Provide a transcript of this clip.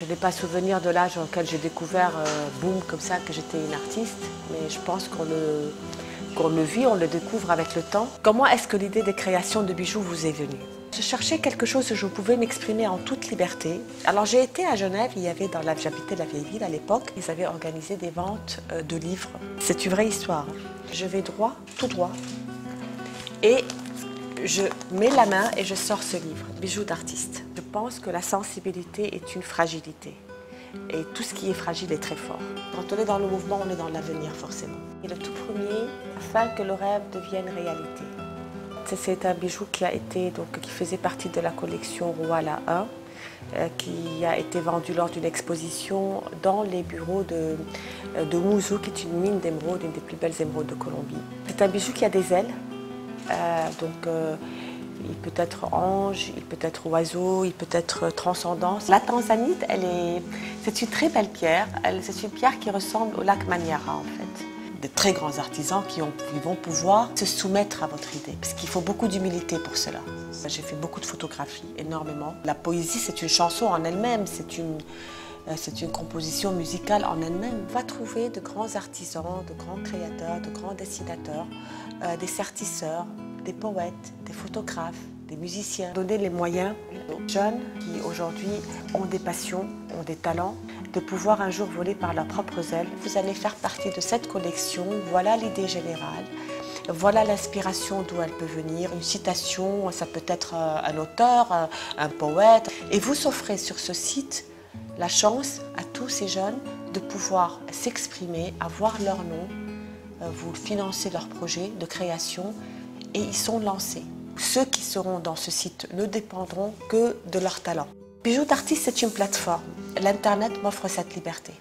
Je n'ai pas souvenir de l'âge auquel j'ai découvert, boum, comme ça, que j'étais une artiste, mais je pense qu'on le vit, on le découvre avec le temps. Comment est-ce que l'idée des créations de bijoux vous est venue? Je cherchais quelque chose où je pouvais m'exprimer en toute liberté. Alors j'ai été à Genève, j'habitais la vieille ville à l'époque, ils avaient organisé des ventes de livres. C'est une vraie histoire. Je vais droit, tout droit, et je mets la main et je sors ce livre, Bijoux d'artiste. Je pense que la sensibilité est une fragilité. Et tout ce qui est fragile est très fort. Quand on est dans le mouvement, on est dans l'avenir forcément. Et le tout premier, afin que le rêve devienne réalité. C'est un bijou qui faisait partie de la collection Rouala 1, qui a été vendu lors d'une exposition dans les bureaux de Mouzou, qui est une mine d'émeraude, une des plus belles émeraudes de Colombie. C'est un bijou qui a des ailes. Il peut être ange, il peut être oiseau, il peut être transcendance. La tanzanite, c'est une très belle pierre. C'est une pierre qui ressemble au lac Maniara en fait. Des très grands artisans qui vont pouvoir se soumettre à votre idée, parce qu'il faut beaucoup d'humilité pour cela. J'ai fait beaucoup de photographies, énormément. La poésie, c'est une chanson en elle-même, c'est une composition musicale en elle-même. On va trouver de grands artisans, de grands créateurs, de grands dessinateurs, des sertisseurs, des poètes, des photographes, des musiciens. Donner les moyens aux jeunes qui aujourd'hui ont des passions, ont des talents, de pouvoir un jour voler par leurs propres ailes. Vous allez faire partie de cette collection, voilà l'idée générale. Voilà l'inspiration d'où elle peut venir. Une citation, ça peut être un auteur, un poète. Et vous offrez sur ce site la chance à tous ces jeunes de pouvoir s'exprimer, avoir leur nom, vous financez leur projet de création et ils sont lancés. Ceux qui seront dans ce site ne dépendront que de leur talent. Bijoux d'artiste, c'est une plateforme. L'Internet m'offre cette liberté.